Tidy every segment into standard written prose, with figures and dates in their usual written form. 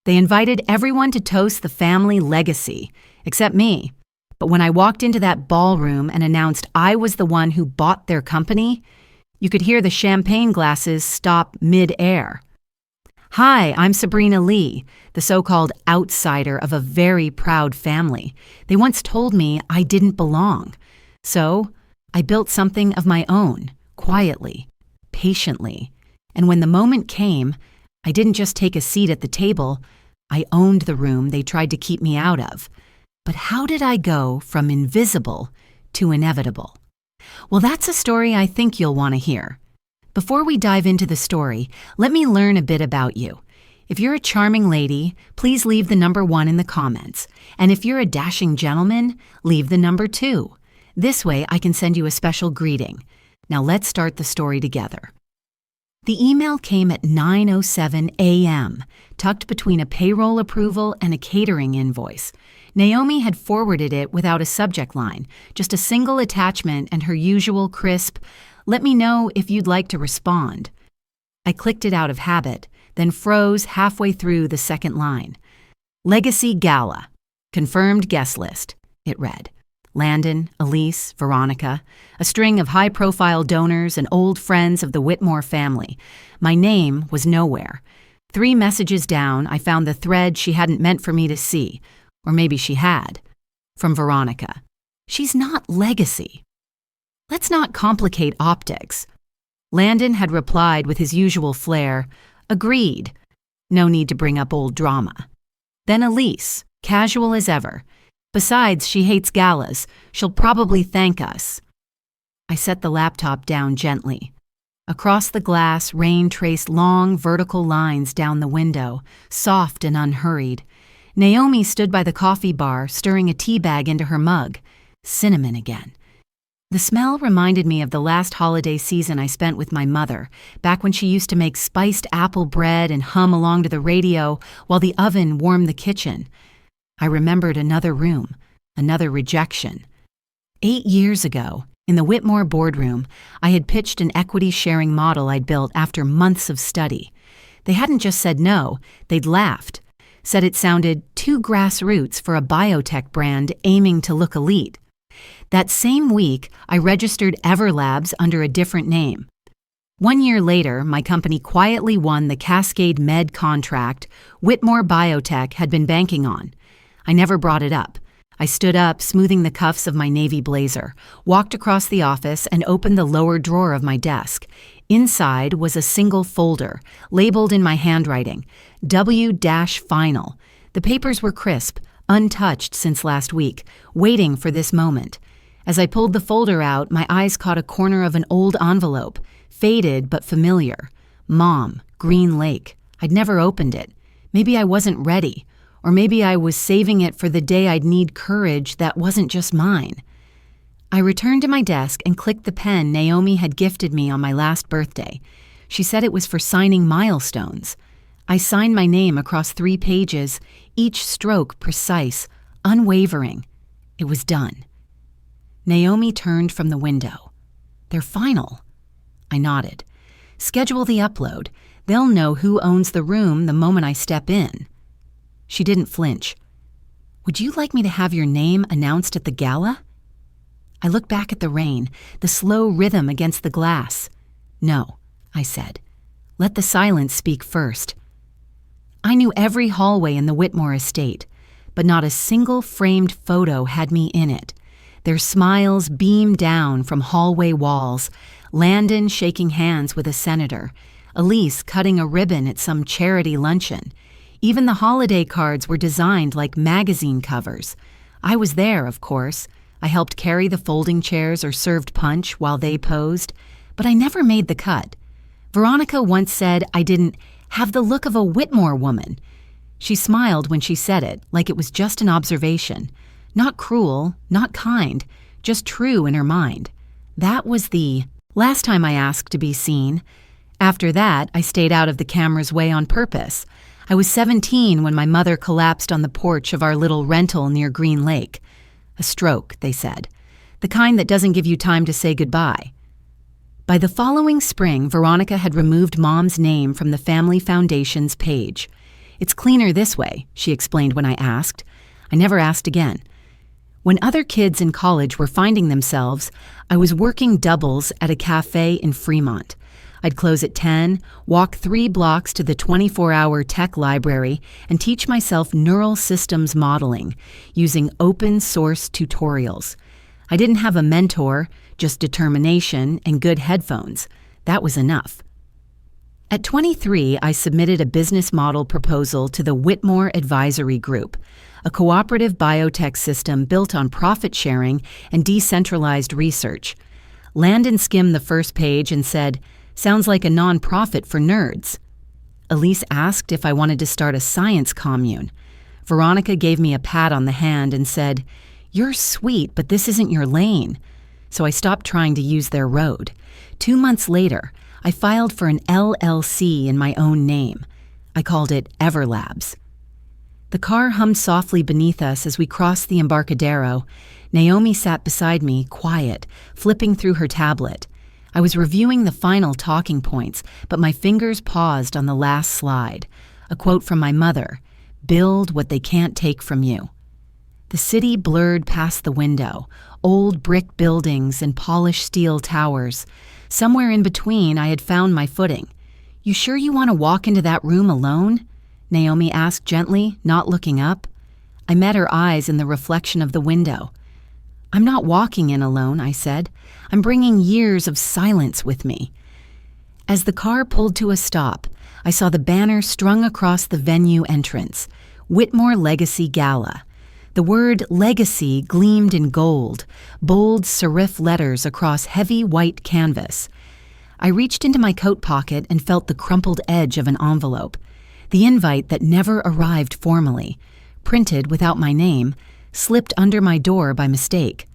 They invited everyone to toast the family legacy, except me. But when I walked into that ballroom and announced I was the one who bought their company, you could hear the champagne glasses stop mid-air. Hi, I'm Sabrina Lee, the so-called outsider of a very proud family. They once told me I didn't belong. So I built something of my own, quietly, patiently. And when the moment came, I didn't just take a seat at the table, I owned the room they tried to keep me out of. But how did I go from invisible to inevitable? Well, that's a story I think you'll want to hear. Before we dive into the story, let me learn a bit about you. If you're a charming lady, please leave the number 1 in the comments. And if you're a dashing gentleman, leave the number 2. This way I can send you a special greeting. Now let's start the story together. The email came at 9:07 a.m., tucked between a payroll approval and a catering invoice. Naomi had forwarded it without a subject line, just a single attachment and her usual crisp, "Let me know if you'd like to respond." I clicked it out of habit, then froze halfway through the second line. Legacy Gala. Confirmed guest list, it read. Landon, Elise, Veronica, a string of high-profile donors and old friends of the Whitmore family. My name was nowhere. 3 messages down, I found the thread she hadn't meant for me to see. Or maybe she had. From Veronica. She's not legacy. Let's not complicate optics. Landon had replied with his usual flair, agreed. No need to bring up old drama. Then Elise, casual as ever. Besides, she hates galas. She'll probably thank us. I set the laptop down gently. Across the glass, rain traced long, vertical lines down the window, soft and unhurried. Naomi stood by the coffee bar, stirring a tea bag into her mug. Cinnamon again. The smell reminded me of the last holiday season I spent with my mother, back when she used to make spiced apple bread and hum along to the radio while the oven warmed the kitchen. I remembered another room, another rejection. 8 years ago, in the Whitmore boardroom, I had pitched an equity-sharing model I'd built after months of study. They hadn't just said no, they'd laughed, said it sounded too grassroots for a biotech brand aiming to look elite. That same week, I registered Everlabs under a different name. 1 year later, my company quietly won the Cascade Med contract Whitmore Biotech had been banking on. I never brought it up. I stood up, smoothing the cuffs of my navy blazer, walked across the office and opened the lower drawer of my desk. Inside was a single folder, labeled in my handwriting, W-Final. The papers were crisp, untouched since last week, waiting for this moment. As I pulled the folder out, my eyes caught a corner of an old envelope, faded but familiar. Mom, Green Lake. I'd never opened it. Maybe I wasn't ready. Or maybe I was saving it for the day I'd need courage that wasn't just mine. I returned to my desk and clicked the pen Naomi had gifted me on my last birthday. She said it was for signing milestones. I signed my name across 3 pages, each stroke precise, unwavering. It was done. Naomi turned from the window. They're final. I nodded. Schedule the upload. They'll know who owns the room the moment I step in. She didn't flinch. Would you like me to have your name announced at the gala? I looked back at the rain, the slow rhythm against the glass. No, I said. Let the silence speak first. I knew every hallway in the Whitmore estate, but not a single framed photo had me in it. Their smiles beamed down from hallway walls, Landon shaking hands with a senator, Elise cutting a ribbon at some charity luncheon. Even the holiday cards were designed like magazine covers. I was there, of course. I helped carry the folding chairs or served punch while they posed, but I never made the cut. Veronica once said I didn't have the look of a Whitmore woman. She smiled when she said it, like it was just an observation. Not cruel, not kind, just true in her mind. That was the last time I asked to be seen. After that, I stayed out of the camera's way on purpose. I was 17 when my mother collapsed on the porch of our little rental near Green Lake. A stroke, they said. The kind that doesn't give you time to say goodbye. By the following spring, Veronica had removed Mom's name from the Family Foundation's page. "It's cleaner this way," she explained when I asked. I never asked again. When other kids in college were finding themselves, I was working doubles at a cafe in Fremont. I'd close at 10, walk 3 blocks to the 24-hour tech library, and teach myself neural systems modeling using open-source tutorials. I didn't have a mentor, just determination and good headphones. That was enough. At 23, I submitted a business model proposal to the Whitmore Advisory Group, a cooperative biotech system built on profit sharing and decentralized research. Landon skimmed the first page and said, "Sounds like a nonprofit for nerds." Elise asked if I wanted to start a science commune. Veronica gave me a pat on the hand and said, "You're sweet, but this isn't your lane." So I stopped trying to use their road. 2 months later, I filed for an LLC in my own name. I called it Everlabs. The car hummed softly beneath us as we crossed the Embarcadero. Naomi sat beside me, quiet, flipping through her tablet. I was reviewing the final talking points, but my fingers paused on the last slide. A quote from my mother, "Build what they can't take from you." The city blurred past the window, old brick buildings and polished steel towers. Somewhere in between, I had found my footing. "You sure you want to walk into that room alone?" Naomi asked gently, not looking up. I met her eyes in the reflection of the window. "I'm not walking in alone," I said. "I'm bringing years of silence with me." As the car pulled to a stop, I saw the banner strung across the venue entrance, Whitmore Legacy Gala. The word legacy gleamed in gold, bold serif letters across heavy white canvas. I reached into my coat pocket and felt the crumpled edge of an envelope. The invite that never arrived formally, printed without my name, slipped under my door by mistake.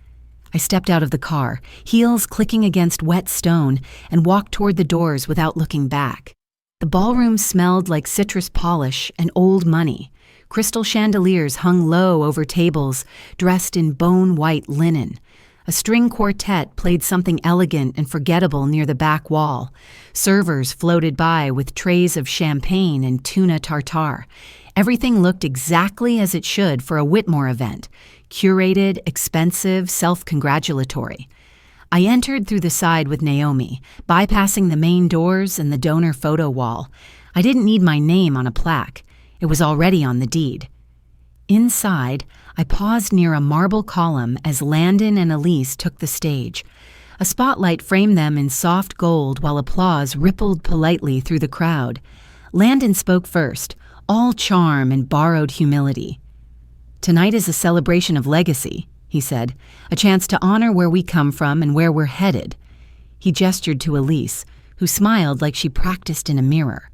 I stepped out of the car, heels clicking against wet stone, and walked toward the doors without looking back. The ballroom smelled like citrus polish and old money. Crystal chandeliers hung low over tables, dressed in bone-white linen. A string quartet played something elegant and forgettable near the back wall. Servers floated by with trays of champagne and tuna tartare. Everything looked exactly as it should for a Whitmore event, curated, expensive, self-congratulatory. I entered through the side with Naomi, bypassing the main doors and the donor photo wall. I didn't need my name on a plaque. It was already on the deed. Inside, I paused near a marble column as Landon and Elise took the stage. A spotlight framed them in soft gold while applause rippled politely through the crowd. Landon spoke first, all charm and borrowed humility. "Tonight is a celebration of legacy," he said, "a chance to honor where we come from and where we're headed." He gestured to Elise, who smiled like she practiced in a mirror.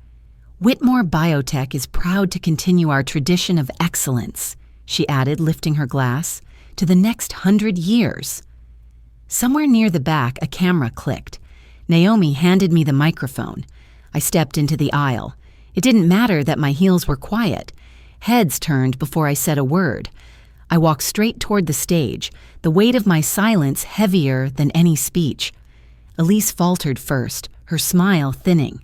"Whitmore Biotech is proud to continue our tradition of excellence," she added, lifting her glass, "to the next 100 years. Somewhere near the back, a camera clicked. Naomi handed me the microphone. I stepped into the aisle. It didn't matter that my heels were quiet. Heads turned before I said a word. I walked straight toward the stage, the weight of my silence heavier than any speech. Elise faltered first, her smile thinning.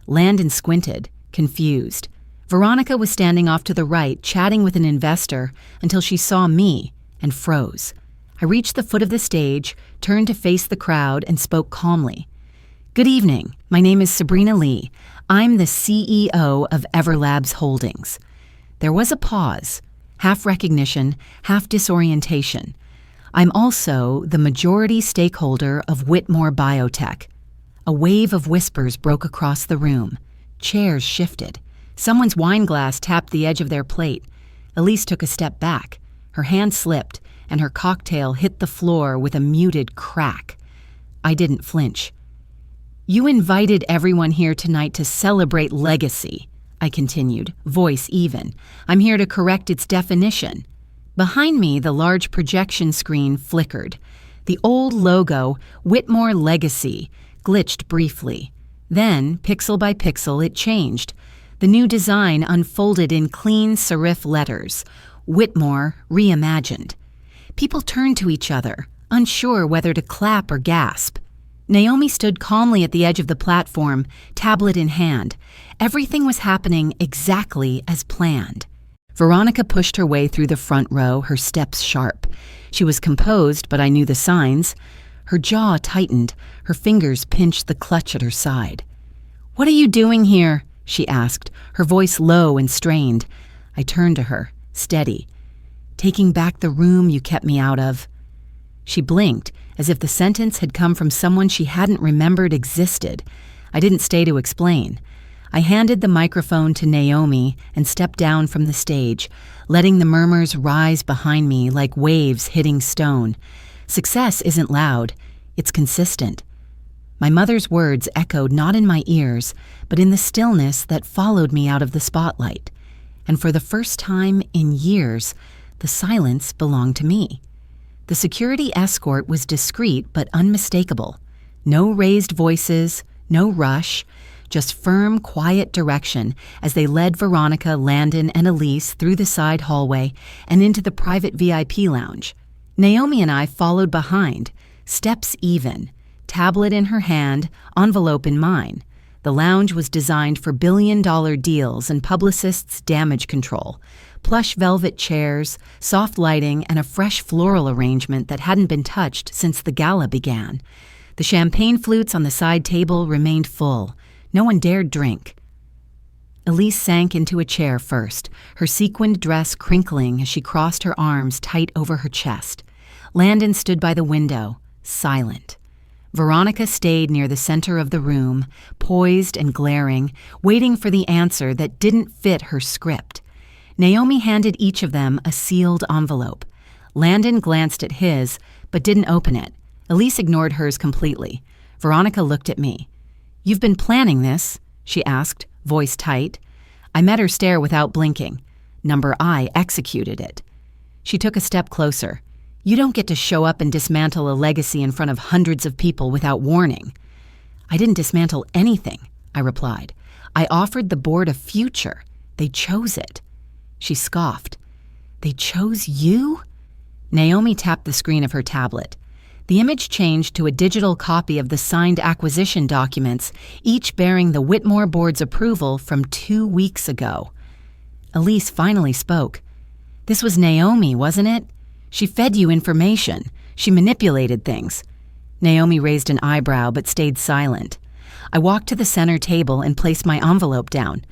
Landon squinted, confused. Veronica was standing off to the right, chatting with an investor, until she saw me and froze. I reached the foot of the stage, turned to face the crowd, and spoke calmly. "Good evening. My name is Sabrina Lee. I'm the CEO of Everlabs Holdings." There was a pause, half recognition, half disorientation. "I'm also the majority stakeholder of Whitmore Biotech." A wave of whispers broke across the room. Chairs shifted. Someone's wine glass tapped the edge of their plate. Elise took a step back. Her hand slipped, and her cocktail hit the floor with a muted crack. I didn't flinch. "You invited everyone here tonight to celebrate legacy," I continued, voice even. "I'm here to correct its definition." Behind me, the large projection screen flickered. The old logo, Whitmore Legacy, glitched briefly. Then, pixel by pixel, it changed. The new design unfolded in clean serif letters, Whitmore Reimagined. People turned to each other, unsure whether to clap or gasp. Naomi stood calmly at the edge of the platform, tablet in hand. Everything was happening exactly as planned. Veronica pushed her way through the front row, her steps sharp. She was composed, but I knew the signs. Her jaw tightened, her fingers pinched the clutch at her side. "What are you doing here?" she asked, her voice low and strained. I turned to her, steady. "Taking back the room you kept me out of." She blinked, as if the sentence had come from someone she hadn't remembered existed. I didn't stay to explain. I handed the microphone to Naomi and stepped down from the stage, letting the murmurs rise behind me like waves hitting stone. Success isn't loud, it's consistent. My mother's words echoed not in my ears, but in the stillness that followed me out of the spotlight. And for the first time in years, the silence belonged to me. The security escort was discreet but unmistakable. No raised voices, no rush, just firm, quiet direction as they led Veronica, Landon, and Elise through the side hallway and into the private VIP lounge. Naomi and I followed behind, steps even, tablet in her hand, envelope in mine. The lounge was designed for billion-dollar deals and publicists' damage control. Plush velvet chairs, soft lighting, and a fresh floral arrangement that hadn't been touched since the gala began. The champagne flutes on the side table remained full. No one dared drink. Elise sank into a chair first, her sequined dress crinkling as she crossed her arms tight over her chest. Landon stood by the window, silent. Veronica stayed near the center of the room, poised and glaring, waiting for the answer that didn't fit her script. Naomi handed each of them a sealed envelope. Landon glanced at his, but didn't open it. Elise ignored hers completely. Veronica looked at me. "You've been planning this?" she asked, voice tight. I met her stare without blinking. Number I executed it. She took a step closer. "You don't get to show up and dismantle a legacy in front of hundreds of people without warning." "I didn't dismantle anything," I replied. "I offered the board a future. They chose it." She scoffed. "They chose you?" Naomi tapped the screen of her tablet. The image changed to a digital copy of the signed acquisition documents, each bearing the Whitmore Board's approval from 2 weeks ago. Elise finally spoke. "This was Naomi, wasn't it? She fed you information. She manipulated things." Naomi raised an eyebrow but stayed silent. I walked to the center table and placed my envelope down.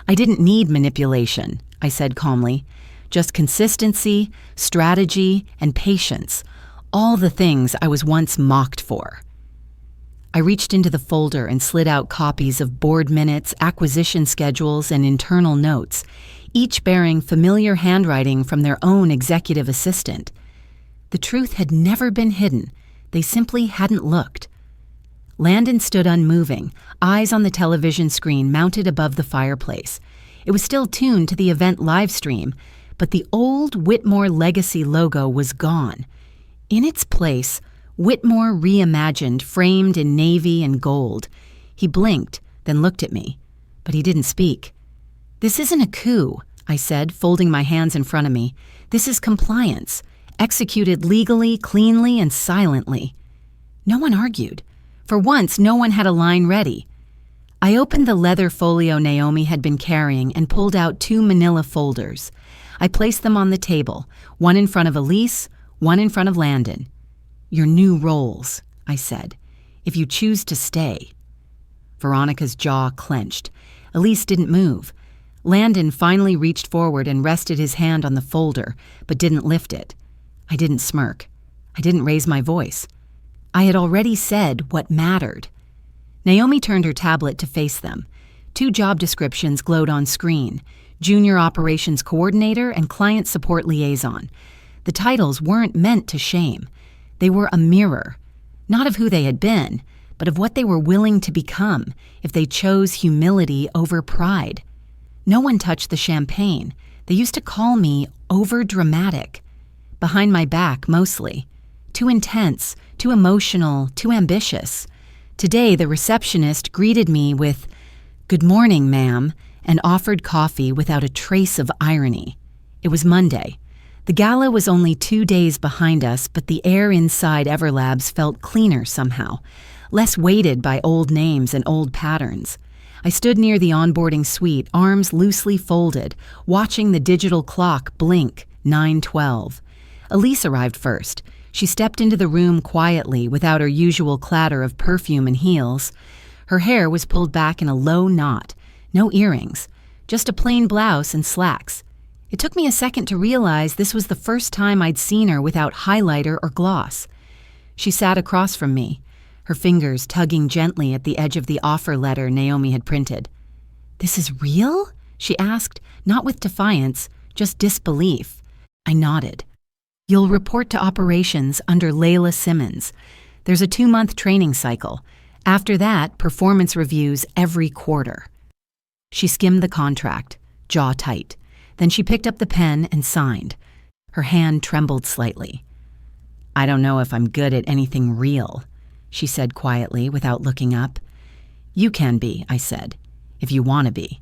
"I didn't need manipulation," I said calmly. "Just consistency, strategy, and patience. All the things I was once mocked for." I reached into the folder and slid out copies of board minutes, acquisition schedules, and internal notes, each bearing familiar handwriting from their own executive assistant. The truth had never been hidden. They simply hadn't looked. Landon stood unmoving, eyes on the television screen mounted above the fireplace. It was still tuned to the event live stream, but the old Whitmore Legacy logo was gone. In its place, Whitmore reimagined, framed in navy and gold. He blinked, then looked at me, but he didn't speak. "This isn't a coup," I said, folding my hands in front of me. "This is compliance, executed legally, cleanly, and silently." No one argued. For once, no one had a line ready. I opened the leather folio Naomi had been carrying and pulled out 2 manila folders. I placed them on the table, one in front of Elise, one in front of Landon. "Your new roles," I said, "if you choose to stay." Veronica's jaw clenched. Elise didn't move. Landon finally reached forward and rested his hand on the folder, but didn't lift it. I didn't smirk. I didn't raise my voice. I had already said what mattered. Naomi turned her tablet to face them. 2 job descriptions glowed on screen: Junior Operations Coordinator and Client Support Liaison. The titles weren't meant to shame. They were a mirror, not of who they had been, but of what they were willing to become if they chose humility over pride. No one touched the champagne. They used to call me over-dramatic. Behind my back, mostly. Too intense, too emotional, too ambitious. Today, the receptionist greeted me with, "Good morning, ma'am," and offered coffee without a trace of irony. It was Monday. The gala was only 2 days behind us, but the air inside Everlabs felt cleaner somehow. less weighted by old names and old patterns. I stood near the onboarding suite, arms loosely folded, watching the digital clock blink, 9:12. Elise arrived first. She stepped into the room quietly without her usual clatter of perfume and heels. Her hair was pulled back in a low knot, no earrings, just a plain blouse and slacks. It took me a second to realize this was the first time I'd seen her without highlighter or gloss. She sat across from me, her fingers tugging gently at the edge of the offer letter Naomi had printed. "This is real?" she asked, not with defiance, just disbelief. I nodded. "You'll report to operations under Layla Simmons. There's a 2-month training cycle. After that, performance reviews every quarter." She skimmed the contract, jaw tight. Then she picked up the pen and signed. Her hand trembled slightly. "I don't know if I'm good at anything real," she said quietly without looking up. "You can be," I said, "if you want to be."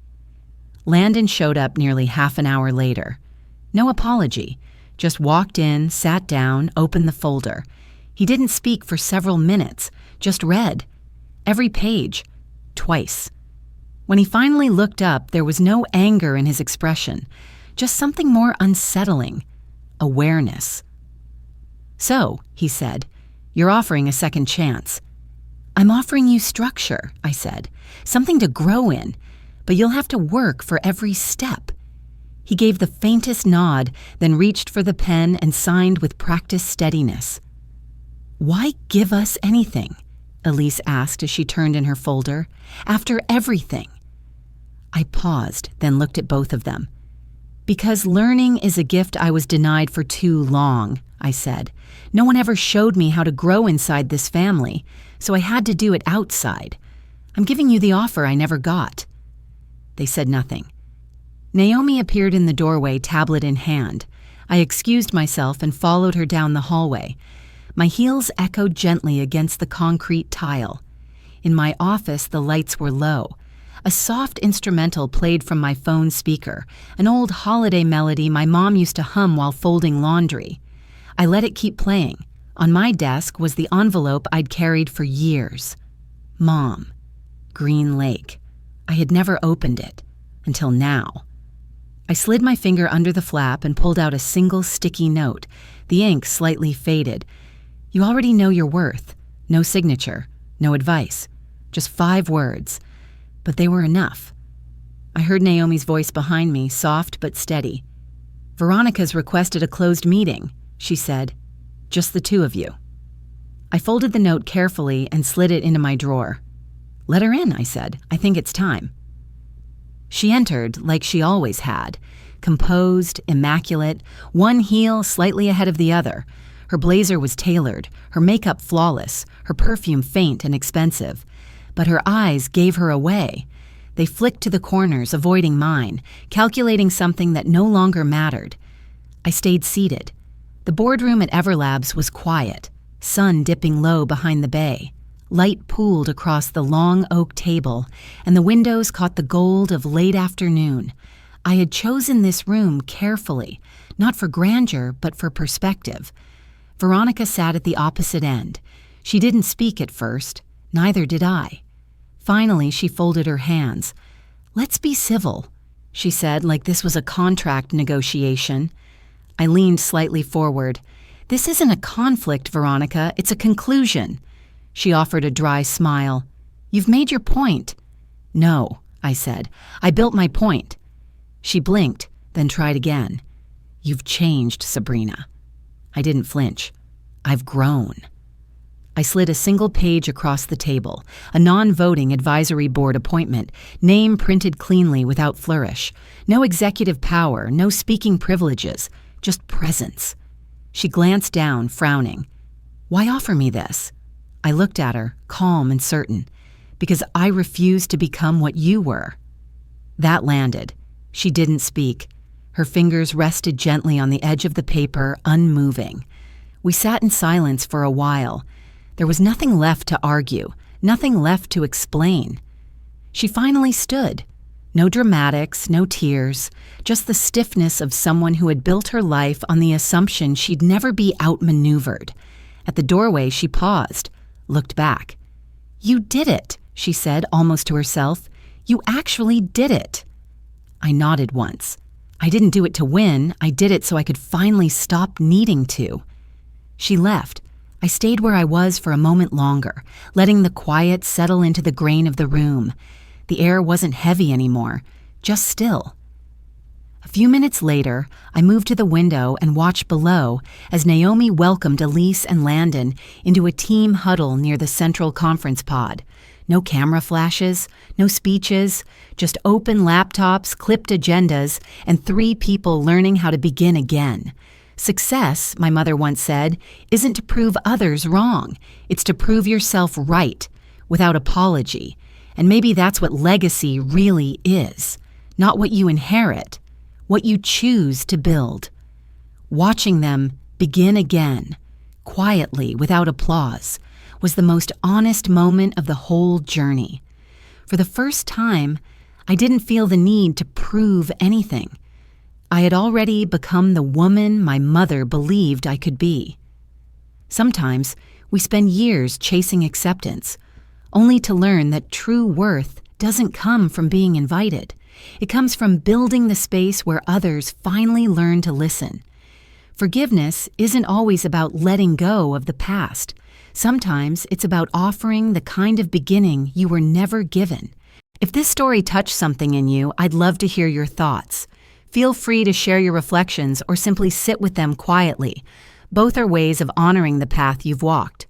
Landon showed up nearly half an hour later. No apology, just walked in, sat down, opened the folder. He didn't speak for several minutes, just read. Every page, twice. When he finally looked up, there was no anger in his expression, just something more unsettling, awareness. "So," he said, "you're offering a second chance." "I'm offering you structure," I said, "something to grow in, but you'll have to work for every step." He gave the faintest nod, then reached for the pen and signed with practiced steadiness. "Why give us anything?" Elise asked as she turned in her folder. "After everything." I paused, then looked at both of them. "Because learning is a gift I was denied for too long," I said. "No one ever showed me how to grow inside this family, so I had to do it outside. I'm giving you the offer I never got." They said nothing. Naomi appeared in the doorway, tablet in hand. I excused myself and followed her down the hallway. My heels echoed gently against the concrete tile. In my office, the lights were low. A soft instrumental played from my phone speaker, an old holiday melody my mom used to hum while folding laundry. I let it keep playing. On my desk was the envelope I'd carried for years. Mom. Green Lake. I had never opened it. Until now. I slid my finger under the flap and pulled out a single sticky note, the ink slightly faded. "You already know your worth. No signature. No advice. Just 5 words. But they were enough." I heard Naomi's voice behind me, soft but steady. "Veronica's requested a closed meeting," she said. "Just the 2 of you." I folded the note carefully and slid it into my drawer. "Let her in," I said. "I think it's time." She entered like she always had, composed, immaculate, one heel slightly ahead of the other. Her blazer was tailored, her makeup flawless, her perfume faint and expensive. But her eyes gave her away. They flicked to the corners, avoiding mine, calculating something that no longer mattered. I stayed seated. The boardroom at Everlabs was quiet, sun dipping low behind the bay. Light pooled across the long oak table, and the windows caught the gold of late afternoon. I had chosen this room carefully, not for grandeur, but for perspective. Veronica sat at the opposite end. She didn't speak at first, neither did I. Finally, she folded her hands. "Let's be civil," she said, like this was a contract negotiation. I leaned slightly forward. "This isn't a conflict, Veronica, it's a conclusion." She offered a dry smile. "You've made your point." "No," I said. "I built my point." She blinked, then tried again. "You've changed, Sabrina." I didn't flinch. "I've grown." I slid a single page across the table, a non-voting advisory board appointment, name printed cleanly without flourish. No executive power, no speaking privileges, just presence. She glanced down, frowning. "Why offer me this?" I looked at her, calm and certain. "Because I refused to become what you were." That landed. She didn't speak. Her fingers rested gently on the edge of the paper, unmoving. We sat in silence for a while. There was nothing left to argue, nothing left to explain. She finally stood. No dramatics, no tears, just the stiffness of someone who had built her life on the assumption she'd never be outmaneuvered. At the doorway, she paused, looked back. "You did it," she said, almost to herself. "You actually did it." I nodded once. I didn't do it to win. I did it so I could finally stop needing to. She left. I stayed where I was for a moment longer, letting the quiet settle into the grain of the room. The air wasn't heavy anymore, just still. A few minutes later, I moved to the window and watched below as Naomi welcomed Elise and Landon into a team huddle near the central conference pod. No camera flashes, no speeches, just open laptops, clipped agendas, and 3 people learning how to begin again. Success, my mother once said, isn't to prove others wrong. It's to prove yourself right, without apology. And maybe that's what legacy really is. Not what you inherit, what you choose to build. Watching them begin again, quietly, without applause, was the most honest moment of the whole journey. For the first time, I didn't feel the need to prove anything. I had already become the woman my mother believed I could be. Sometimes we spend years chasing acceptance, only to learn that true worth doesn't come from being invited. It comes from building the space where others finally learn to listen. Forgiveness isn't always about letting go of the past. Sometimes it's about offering the kind of beginning you were never given. If this story touched something in you, I'd love to hear your thoughts. Feel free to share your reflections or simply sit with them quietly. Both are ways of honoring the path you've walked.